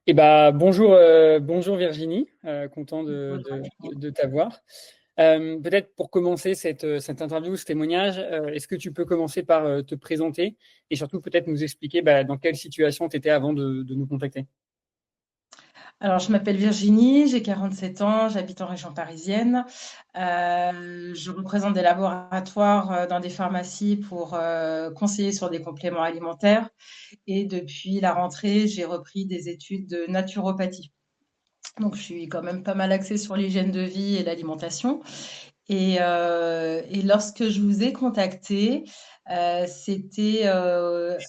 Bonjour Virginie, content Bonjour Adrien. de t'avoir. Peut-être pour commencer cette interview, ce témoignage, est-ce que tu peux commencer par te présenter et surtout peut-être nous expliquer dans quelle situation tu étais avant de nous contacter? Alors, je m'appelle Virginie, j'ai 47 ans, j'habite en région parisienne. Je représente des laboratoires dans des pharmacies pour conseiller sur des compléments alimentaires. Et depuis la rentrée, j'ai repris des études de naturopathie. Donc, je suis quand même pas mal axée sur l'hygiène de vie et l'alimentation. Et lorsque je vous ai contacté, c'était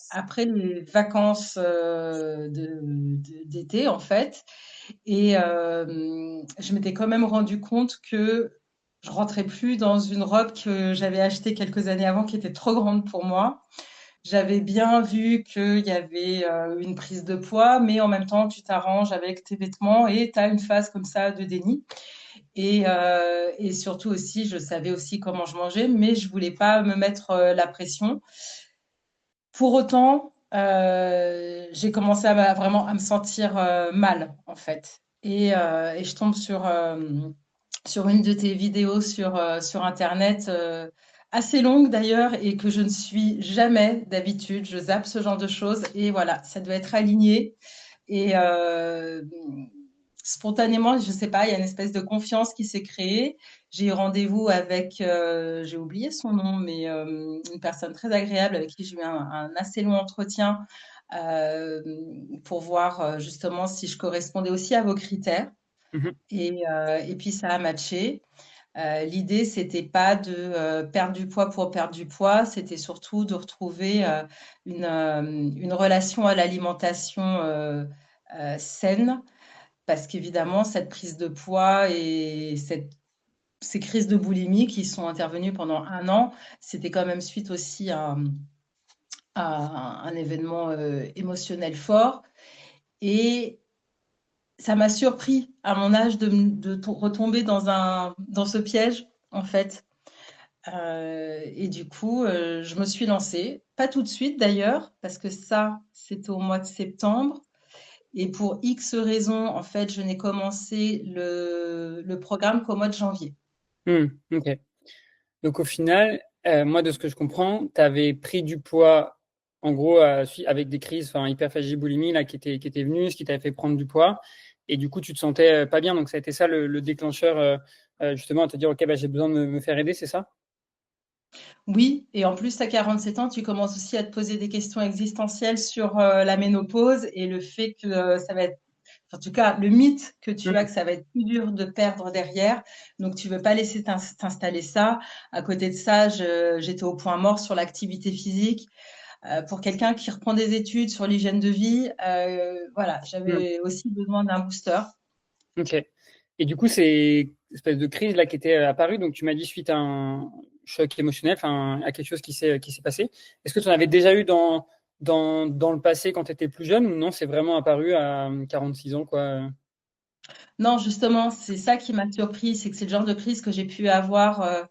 après les vacances d'été, en fait. Et je m'étais quand même rendu compte que je rentrais plus dans une robe que j'avais achetée quelques années avant, qui était trop grande pour moi. J'avais bien vu qu'il y avait une prise de poids, mais en même temps, tu t'arranges avec tes vêtements et tu as une phase comme ça de déni. Et surtout aussi, je savais aussi comment je mangeais, mais je voulais pas me mettre la pression. Pour autant, j'ai commencé vraiment à me sentir mal, en fait. Et je tombe sur une de tes vidéos sur Internet, assez longue d'ailleurs, et que je ne suis jamais d'habitude. Je zappe ce genre de choses, et voilà, ça doit être aligné. Et spontanément, je ne sais pas, il y a une espèce de confiance qui s'est créée. J'ai eu rendez-vous avec, j'ai oublié son nom, mais une personne très agréable avec qui j'ai eu un assez long entretien euh, pour voir justement si je correspondais aussi à vos critères. Mhm. Et puis ça a matché. L'idée, c'était pas de perdre du poids pour perdre du poids, c'était surtout de retrouver une relation à l'alimentation saine, parce qu'évidemment, cette prise de poids et ces crises de boulimie qui sont intervenues pendant un an, c'était quand même suite aussi à un événement émotionnel fort. Et ça m'a surpris à mon âge de retomber dans ce piège, en fait. Et du coup, je me suis lancée. Pas tout de suite d'ailleurs, parce que ça, c'était au mois de septembre. Et pour X raisons, en fait, je n'ai commencé le programme qu'au mois de janvier. Ok. Donc au final, moi de ce que je comprends, tu avais pris du poids en gros avec des crises, enfin hyperphagie, boulimie là qui étaient venues, ce qui t'avait fait prendre du poids et du coup tu te sentais pas bien. Donc ça a été ça le déclencheur justement à te dire ok j'ai besoin de me faire aider, c'est ça? Oui, et en plus, à 47 ans, tu commences aussi à te poser des questions existentielles sur la ménopause et le fait que ça va être, en tout cas, le mythe que tu as, que ça va être plus dur de perdre derrière. Donc, tu veux pas laisser t'installer ça. À côté de ça, j'étais au point mort sur l'activité physique. Pour quelqu'un qui reprend des études sur l'hygiène de vie, voilà, Mm. j'avais aussi besoin d'un booster. Ok. Et du coup, c'est une espèce de crise là qui était apparue. Donc, tu m'as dit suite à un choc émotionnel, enfin, à quelque chose qui s'est passé. Est-ce que tu en avais déjà eu dans le passé quand tu étais plus jeune ou non, c'est vraiment apparu à 46 ans, quoi? Non, justement, c'est ça qui m'a surpris, c'est que c'est le genre de crise que j'ai pu avoir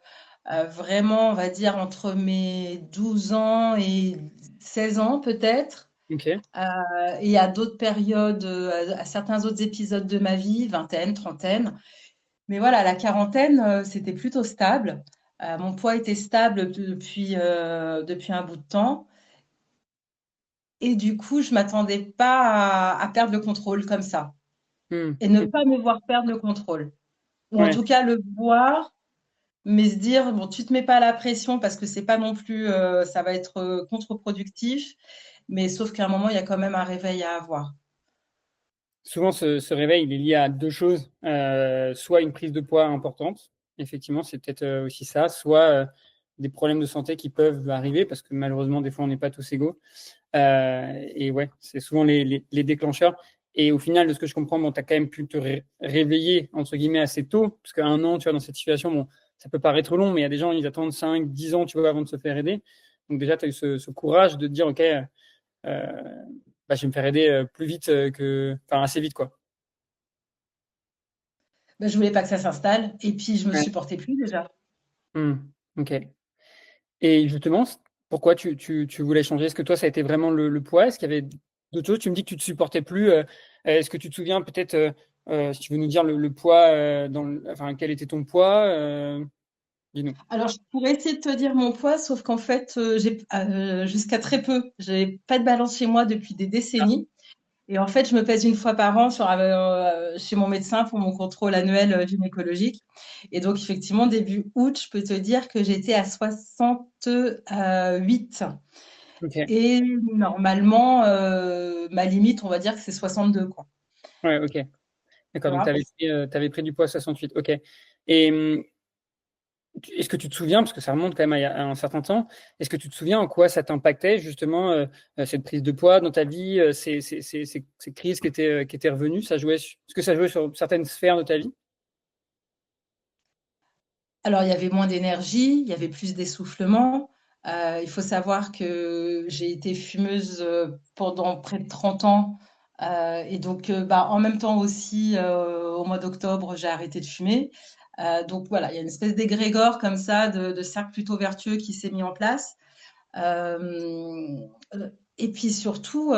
vraiment, on va dire, entre mes 12 ans et 16 ans peut-être. Ok. Et il y a d'autres périodes, à certains autres épisodes de ma vie, vingtaine, trentaine. Mais voilà, la quarantaine, c'était plutôt stable. Mon poids était stable depuis un bout de temps. Et du coup, je m'attendais pas à perdre le contrôle comme ça. Hmm. Et ne pas me voir perdre le contrôle. Ou en Ouais. tout cas, le voir. Mais se dire, bon, tu te mets pas la pression parce que c'est pas non plus, ça va être contre-productif. Mais sauf qu'à un moment, il y a quand même un réveil à avoir. Souvent, ce réveil, il est lié à deux choses. Soit une prise de poids importante, effectivement, c'est peut-être aussi ça, soit des problèmes de santé qui peuvent arriver, parce que malheureusement, des fois, on n'est pas tous égaux. Et ouais, c'est souvent les déclencheurs. Et au final, de ce que je comprends, bon, tu as quand même pu te réveiller, entre guillemets, assez tôt, parce qu'à un an, tu vois, dans cette situation, bon, ça peut paraître long, mais il y a des gens, ils attendent 5 10 ans, tu vois, avant de se faire aider. Donc déjà, tu as eu ce courage de te dire, OK, je vais me faire aider plus vite enfin, assez vite, quoi. Ben, je voulais pas que ça s'installe. Et puis, je me Ouais. supportais plus déjà. Hmm. Ok. Et justement, pourquoi tu voulais changer? Est-ce que toi, ça a été vraiment le poids? Est-ce qu'il y avait d'autres choses? Tu me dis que tu te supportais plus. Est-ce que tu te souviens peut-être, si tu veux nous dire le poids, enfin, quel était ton poids, dis-nous. Alors, je pourrais essayer de te dire mon poids, sauf qu'en fait, jusqu'à très peu, j'ai pas de balance chez moi depuis des décennies. Et en fait, je me pèse une fois par an chez mon médecin pour mon contrôle annuel gynécologique. Et donc, effectivement, début août, je peux te dire que j'étais à 68. Ok. Et normalement, ma limite, on va dire que c'est 62, quoi. Ouais, ok. Tu D'accord. Donc, vois. t'avais pris du poids à 68. Ok. Et est-ce que tu te souviens, parce que ça remonte quand même à un certain temps, est-ce que tu te souviens en quoi ça t'impactait justement cette prise de poids dans ta vie, ces crises qui étaient revenues, est-ce que ça jouait sur certaines sphères de ta vie? Alors, il y avait moins d'énergie, il y avait plus d'essoufflement. Il faut savoir que j'ai été fumeuse pendant près de 30 ans. Et donc, bah, en même temps aussi, au mois d'octobre, j'ai arrêté de fumer. Donc voilà, il y a une espèce d'égrégore comme ça, de cercle plutôt vertueux qui s'est mis en place. Euh, et puis surtout,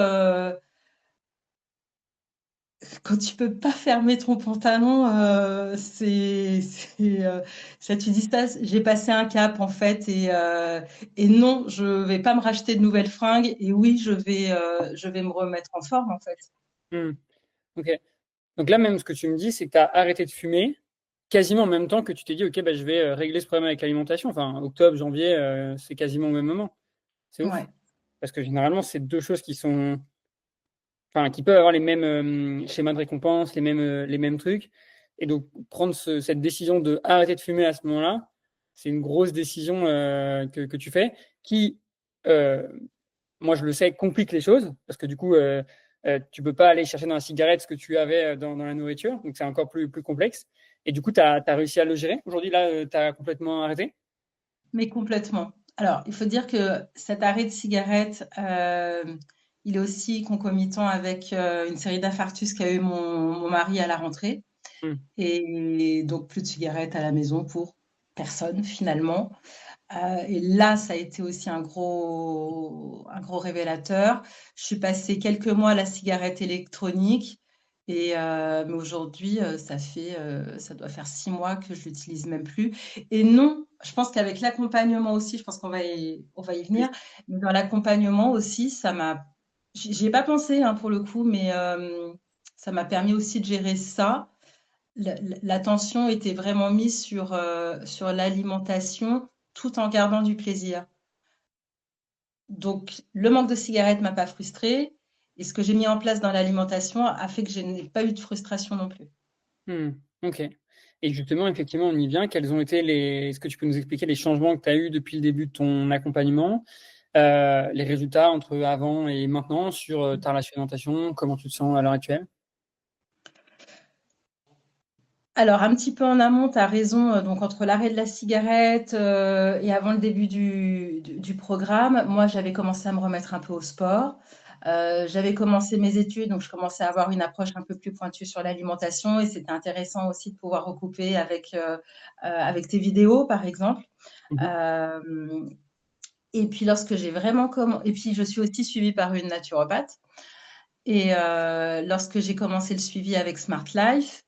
quand tu peux pas fermer ton pantalon, ça, tu dis ça, j'ai passé un cap en fait, et non, je vais pas me racheter de nouvelles fringues, et oui, je vais me remettre en forme en fait. Hmm. Ok. Donc là, même ce que tu me dis, c'est que tu as arrêté de fumer quasiment en même temps que tu t'es dit, ok, bah, je vais régler ce problème avec l'alimentation. Enfin, octobre, janvier, c'est quasiment au même moment. C'est ouf. Ouais. Parce que généralement, c'est deux choses enfin, qui peuvent avoir les mêmes schémas de récompense, les mêmes trucs. Et donc, prendre cette décision de arrêter de fumer à ce moment-là, c'est une grosse décision que tu fais qui, euh, moi je le sais, complique les choses parce que du coup, tu peux pas aller chercher dans la cigarette ce que tu avais dans la nourriture. Donc, c'est encore plus complexe. Et du coup, tu as réussi à le gérer. Aujourd'hui, là, tu as complètement arrêté. Mais complètement. Alors, il faut dire que cet arrêt de cigarette, il est aussi concomitant avec une série d'infarctus qu'a eu mon mari à la rentrée. Hmm. Et donc, plus de cigarettes à la maison pour personne finalement. Et là, ça a été aussi un gros révélateur. Je suis passée quelques mois à la cigarette électronique, mais aujourd'hui, ça doit faire 6 mois que je l'utilise même plus. Et non, je pense qu'avec l'accompagnement aussi, je pense on va y Oui. venir, mais dans l'accompagnement aussi, j'y ai pas pensé hein, pour le coup, mais ça m'a permis aussi de gérer ça. L'attention était vraiment mise sur l'alimentation tout en gardant du plaisir. Donc, le manque de cigarettes m'a pas frustrée, et ce que j'ai mis en place dans l'alimentation a fait que je n'ai pas eu de frustration non plus. Hmm. Ok. Et justement, effectivement, on y vient. Quels ont été est-ce que tu peux nous expliquer les changements que tu as eus depuis le début de ton accompagnement, les résultats entre avant et maintenant sur ta relation d'alimentation, comment tu te sens à l'heure actuelle? Alors, un petit peu en amont, tu as raison. Donc, entre l'arrêt de la cigarette et avant le début du programme, moi, j'avais commencé à me remettre un peu au sport. J'avais commencé mes études, donc je commençais à avoir une approche un peu plus pointue sur l'alimentation, et c'était intéressant aussi de pouvoir recouper avec tes vidéos, par exemple. Mhm. Euh, et puis, et puis, je suis aussi suivie par une naturopathe. Et lorsque j'ai commencé le suivi avec Smart Life,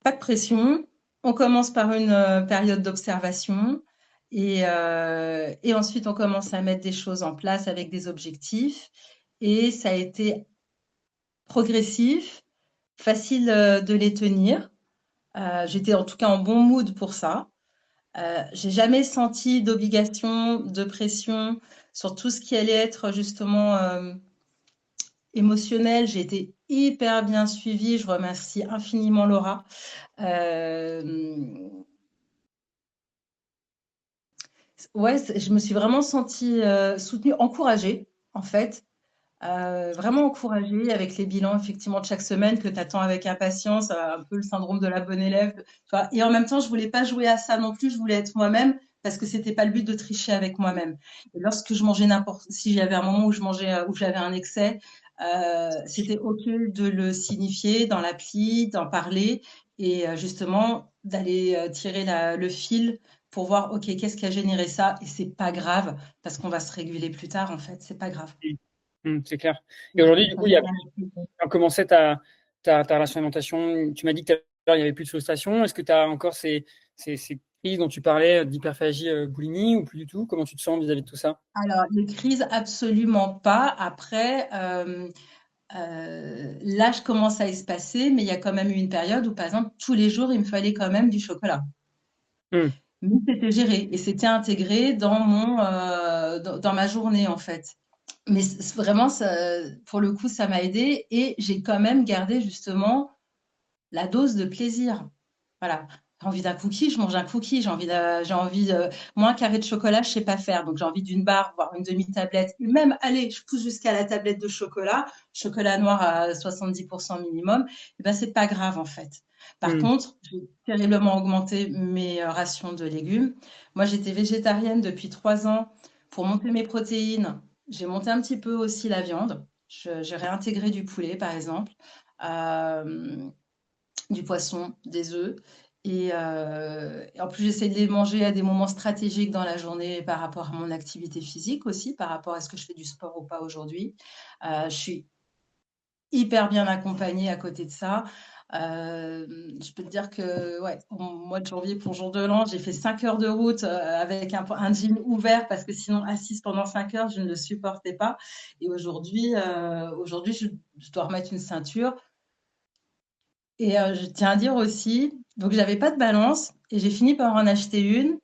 pas de pression. On commence par une période d'observation, et ensuite on commence à mettre des choses en place avec des objectifs. Et ça a été progressif, facile de les tenir. J'étais en tout cas en bon mood pour ça. J'ai jamais senti d'obligation, de pression sur tout ce qui allait être justement émotionnel. J'ai été hyper bien suivie. Je remercie infiniment Laura. Euh, Ouais, je me suis vraiment sentie soutenue, encouragée, en fait. Vraiment encouragée avec les bilans, effectivement, de chaque semaine que tu attends avec impatience, un peu le syndrome de la bonne élève. Tu vois. Et en même temps, je voulais pas jouer à ça non plus, je voulais être moi-même parce que c'était pas le but de tricher avec moi-même. Et lorsque je mangeais si j'avais un moment où je mangeais, où j'avais un excès, c'était OK de le signifier dans l'appli, d'en parler, et justement d'aller tirer le fil pour voir, OK, qu'est-ce qui a généré ça? Et c'est pas grave, parce qu'on va se réguler plus tard, en fait, c'est pas grave. C'est clair. Et Donc, aujourd'hui, du ça coup, il y m'a a bien aidé. comment c'est ta relation à l'alimentation? Tu m'as dit que tout à l'heure, il n'y avait plus de frustration. Est-ce que tu as encore ces crises dont tu parlais d'hyperphagie, boulimie ou plus du tout? Comment tu te sens vis-à-vis de tout ça? Alors, les crises, absolument pas. Après, là, je commence à espacer, mais il y a quand même eu une période où, par exemple, tous les jours, il me fallait quand même du chocolat. Hmm. Mais c'était géré et c'était intégré dans dans ma journée, en fait. Mais vraiment, pour le coup, ça m'a aidé et j'ai quand même gardé justement la dose de plaisir. Voilà. J'ai envie d'un cookie, je mange un cookie. J'ai envie de, moi, un carré de chocolat, je sais pas faire. Donc, j'ai envie d'une barre, voire une demi-tablette. Même, allez, je pousse jusqu'à la tablette de chocolat, chocolat noir à 70% minimum. Et ben, c'est pas grave, en fait. Par Hmm. contre, j'ai terriblement augmenté mes rations de légumes. Moi, j'étais végétarienne depuis 3 ans. Pour monter mes protéines, j'ai monté un petit peu aussi la viande. J'ai réintégré du poulet, par exemple. Euh, du poisson, des œufs. Et en plus, j'essaie de les manger à des moments stratégiques dans la journée par rapport à mon activité physique aussi, par rapport à ce que je fais du sport ou pas aujourd'hui. Je suis hyper bien accompagnée à côté de ça. Je peux te dire que ouais, au mois de janvier pour jour de l'an, j'ai fait 5 heures de route avec un jean ouvert parce que sinon assise pendant 5 heures, je ne le supportais pas. Et aujourd'hui, je dois remettre une ceinture. Et je tiens à dire aussi, donc j'avais pas de balance et j'ai fini par en acheter une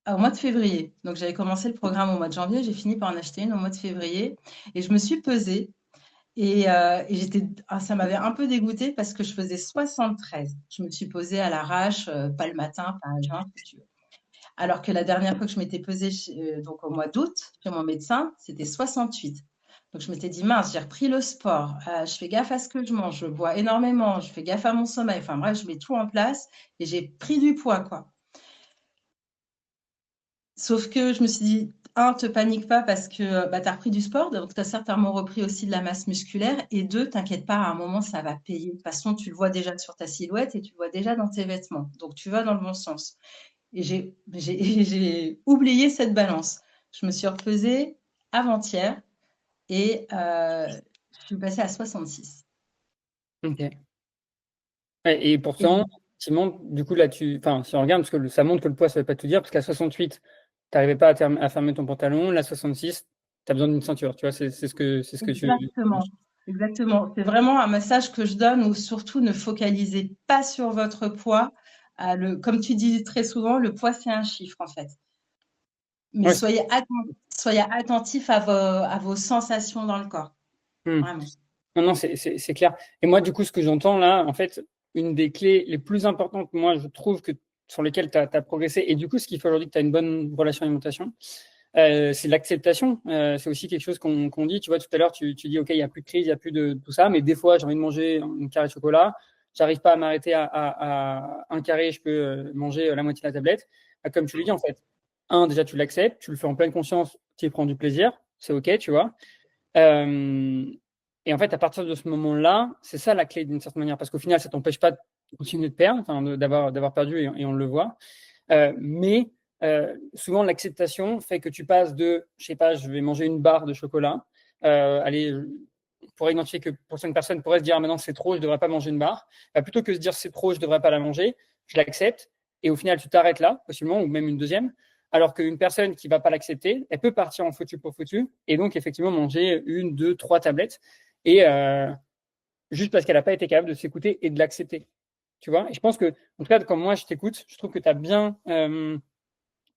au mois de février. Donc j'avais commencé le programme au mois de janvier, j'ai fini par en acheter une au mois de février et je me suis pesée et ça m'avait un peu dégoûtée parce que je faisais 73. Je me suis pesée à l'arrache, pas le matin, pas à jeun, si tu veux. Alors que la dernière fois que je m'étais pesée, donc au mois d'août, chez mon médecin, c'était 68. Donc je m'étais dit, mince, j'ai repris le sport, je fais gaffe à ce que je mange, je bois énormément, je fais gaffe à mon sommeil, enfin bref, je mets tout en place et j'ai pris du poids, quoi. Sauf que je me suis dit, un, te panique pas parce que bah, tu as repris du sport, donc tu as certainement repris aussi de la masse musculaire, et deux, t'inquiète pas, à un moment, ça va payer. De toute façon, tu le vois déjà sur ta silhouette et tu le vois déjà dans tes vêtements, donc tu vas dans le bon sens. Et j'ai oublié cette balance. Je me suis repesée avant-hier et je suis passée à 66. Ok. Ouais, et pourtant, Et effectivement, du coup, là, enfin, si on regarde, parce que ça montre que le poids, ça ne veut pas tout dire, parce qu'à 68, tu n'arrivais pas à fermer ton pantalon. Là, 66, tu as besoin d'une ceinture. Tu vois, c'est ce que tu. exactement, exactement. C'est vraiment un message que je donne où surtout ne focalisez pas sur votre poids. Comme tu dis très souvent, le poids, c'est un chiffre en fait. Mais Ouais, soyez attentif à vos sensations dans le corps. hmm. Vraiment. Non, non, c'est clair. Et moi, du coup, ce que j'entends là, en fait, une des clés les plus importantes, moi, je trouve que sur lesquelles tu as progressé, et du coup, ce qui fait aujourd'hui que tu as une bonne relation à l'alimentation, c'est l'acceptation. C'est aussi quelque chose qu'on dit. Tu vois, tout à l'heure, tu dis, OK, il n'y a plus de crise, il n'y a plus de tout ça, mais des fois, j'ai envie de manger une carré de chocolat. J'arrive pas à m'arrêter à un carré, je peux manger la moitié de la tablette. Bah, comme tu le dis, en fait, déjà, tu l'acceptes, tu le fais en pleine conscience, tu y prends du plaisir, c'est OK, tu vois. Euh, et en fait, à partir de ce moment-là, c'est ça la clé d'une certaine manière, parce qu'au final, ça t'empêche pas de continuer de perdre, enfin, d'avoir perdu, et on le voit. Mais souvent, l'acceptation fait que tu passes de, je sais pas, je vais manger une barre de chocolat. Allez, on pourrait identifier que pour certaines personnes pourraient se dire, ah, maintenant c'est trop, je ne devrais pas manger une barre. Bah, plutôt que de se dire c'est trop, je ne devrais pas la manger, je l'accepte. Et au final, tu t'arrêtes là, possiblement, ou même une deuxième. Alors qu'une personne qui ne va pas l'accepter, elle peut partir en foutu pour foutu, et donc effectivement manger une, deux, trois tablettes, et juste parce qu'elle n'a pas été capable de s'écouter et de l'accepter. Tu vois. Et je pense que, en tout cas, comme moi je t'écoute, je trouve que tu as bien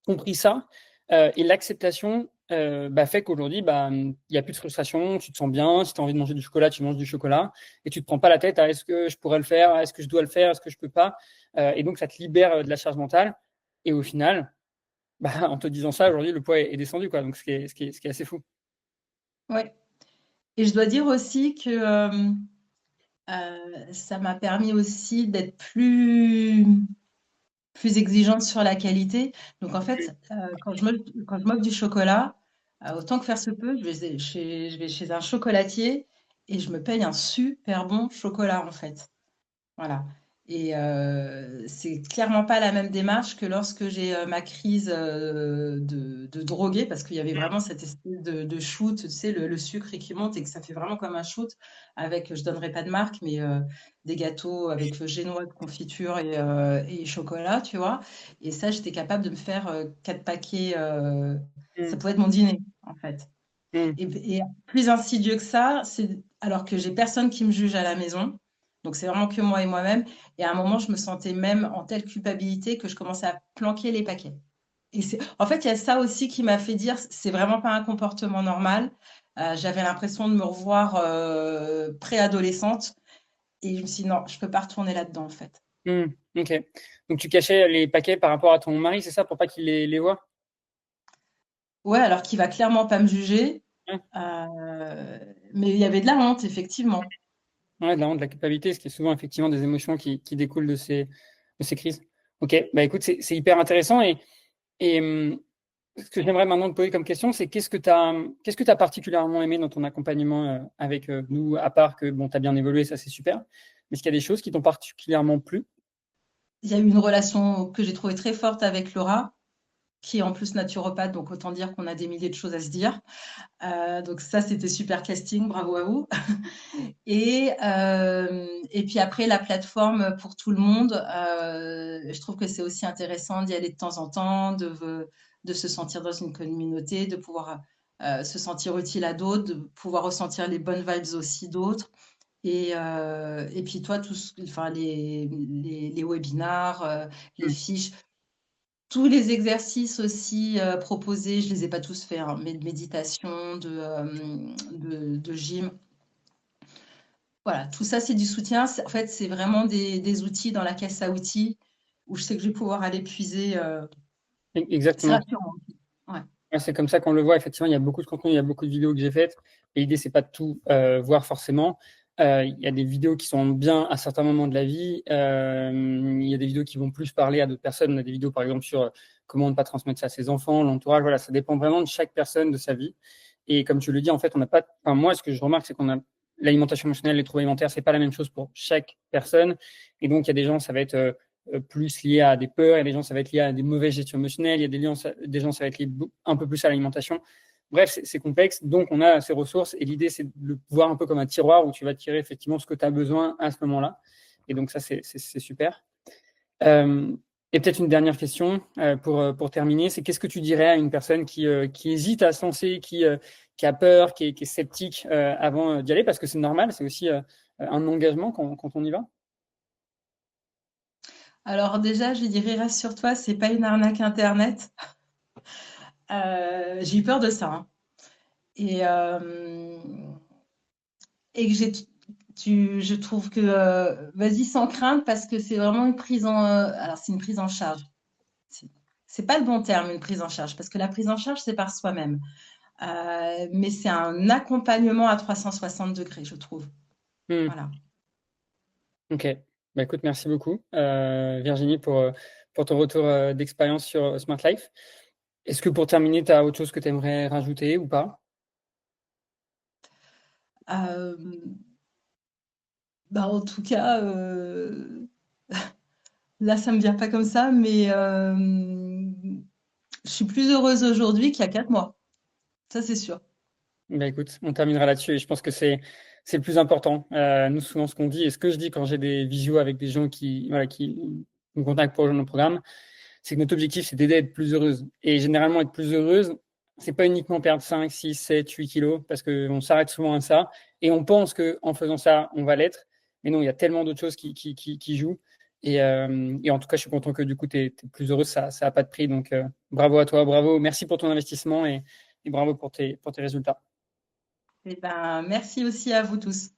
compris ça. Et l'acceptation bah, fait qu'aujourd'hui, bah, il n'y a plus de frustration, tu te sens bien. Si tu as envie de manger du chocolat, tu manges du chocolat. Et tu ne te prends pas la tête à est-ce que je pourrais le faire, est-ce que je dois le faire, est-ce que je ne peux pas. Et donc, ça te libère de la charge mentale. Et au final, bah, en te disant ça, aujourd'hui, le poids est descendu, quoi. Donc, ce qui est assez fou. Ouais. Et je dois dire aussi que ça m'a permis aussi d'être plus exigeante sur la qualité. Donc en fait, quand je m'offre du chocolat, autant que faire se peut, je vais chez un chocolatier et je me paye un super bon chocolat en fait. Voilà. Et c'est clairement pas la même démarche que lorsque j'ai ma crise de droguée, parce qu'il y avait vraiment cette espèce de shoot, tu sais, le sucre qui monte et que ça fait vraiment comme un shoot avec, je donnerai pas de marque, mais des gâteaux avec génois de confiture et chocolat, tu vois. Et ça, j'étais capable de me faire 4 paquets, ça Mm. pouvait être mon dîner, en fait. Mm. Et plus insidieux que ça, c'est alors que j'ai personne qui me juge à la maison. Donc c'est vraiment que moi et moi-même. Et à un moment, je me sentais même en telle culpabilité que je commençais à planquer les paquets. Et en fait, il y a ça aussi qui m'a fait dire, c'est vraiment pas un comportement normal. J'avais l'impression de me revoir préadolescente. Et je me suis dit, non, je peux pas retourner là-dedans, en fait. Mm. Ok. Donc tu cachais les paquets par rapport à ton mari, c'est ça, pour pas qu'il les voit? Ouais, alors qu'il va clairement pas me juger. Ouais. Mais il y avait de la honte, effectivement. Ouais, de la honte, de la culpabilité, ce qui est souvent effectivement des émotions qui découlent de ces crises. Ok, bah écoute, c'est hyper intéressant et ce que j'aimerais maintenant te poser comme question, c'est qu'est-ce que tu as particulièrement aimé dans ton accompagnement avec nous, à part que bon, tu as bien évolué, ça c'est super, mais est-ce qu'il y a des choses qui t'ont particulièrement plu? Il y a eu une relation que j'ai trouvée très forte avec Laura, qui est en plus naturopathe, donc autant dire qu'on a des milliers de choses à se dire. Donc ça, c'était super casting, bravo à vous. Et puis après, la plateforme pour tout le monde, je trouve que c'est aussi intéressant d'y aller de temps en temps, de se sentir dans une communauté, de pouvoir se sentir utile à d'autres, de pouvoir ressentir les bonnes vibes aussi d'autres. Et puis toi, enfin, les webinars, les Hmm. fiches, tous les exercices aussi proposés, je les ai pas tous faits, hein, mais de méditation, de gym. Voilà, tout ça, c'est du soutien. En fait, c'est vraiment des outils dans la caisse à outils où je sais que je vais pouvoir aller puiser. C'est Exactement. rassurant. Ouais. Ouais, c'est comme ça qu'on le voit. Effectivement, il y a beaucoup de contenu, il y a beaucoup de vidéos que j'ai faites. Et l'idée, c'est pas de tout voir forcément. Il y a des vidéos qui sont bien à certains moments de la vie. Il y a des vidéos qui vont plus parler à d'autres personnes. On a des vidéos, par exemple, sur comment ne pas transmettre ça à ses enfants, l'entourage. Voilà, ça dépend vraiment de chaque personne, de sa vie. Et comme tu le dis, en fait, on n'a pas. Enfin, moi, ce que je remarque, c'est qu'on a l'alimentation émotionnelle, les troubles alimentaires, c'est pas la même chose pour chaque personne. Et donc, il y a des gens, ça va être plus lié à des peurs, il y a des gens, ça va être lié à des mauvaises gestions émotionnelles, il y a des gens, ça va être lié un peu plus à l'alimentation. Bref, c'est complexe, donc on a ces ressources et l'idée, c'est de le voir un peu comme un tiroir où tu vas tirer effectivement ce que tu as besoin à ce moment-là. Et donc ça, c'est super. Euh, et peut-être une dernière question pour terminer, c'est qu'est-ce que tu dirais à une personne qui hésite à se lancer, qui a peur, qui est sceptique avant d'y aller, parce que c'est normal, c'est aussi un engagement quand on y va. Alors déjà, je dirais, rassure-toi, c'est pas une arnaque Internet. J'ai eu peur de ça, hein. Et, euh, et que je trouve que vas-y sans crainte parce que c'est vraiment une prise alors c'est une prise en charge. C'est c'est pas le bon terme, une prise en charge, parce que la prise en charge, c'est par soi-même. Mais c'est un accompagnement à 360 degrés, je trouve. Hmm. Voilà. Ok. Bah, écoute, merci beaucoup, Virginie, pour ton retour d'expérience sur Smart Life. Est-ce que pour terminer, tu as autre chose que tu aimerais rajouter ou pas? Euh, Bah, en tout cas, là, ça me vient pas comme ça, mais je suis plus heureuse aujourd'hui qu'il y a 4 mois. Ça, c'est sûr. Bah, écoute, on terminera là-dessus et je pense que c'est le plus important. Nous, souvent, ce qu'on dit et ce que je dis quand j'ai des visios avec des gens qui nous contactent pour nos programmes, c'est que notre objectif, c'est d'aider à être plus heureuse. Et généralement, être plus heureuse, c'est pas uniquement perdre 5, 6, 7, 8 kilos, parce qu'on s'arrête souvent à ça. Et on pense qu'en faisant ça, on va l'être. Mais non, il y a tellement d'autres choses qui jouent. Et en tout cas, je suis content que du coup, tu es plus heureuse. Ça n'a pas de prix. Donc, bravo à toi, bravo. Merci pour ton investissement et bravo pour tes résultats. Eh ben, merci aussi à vous tous.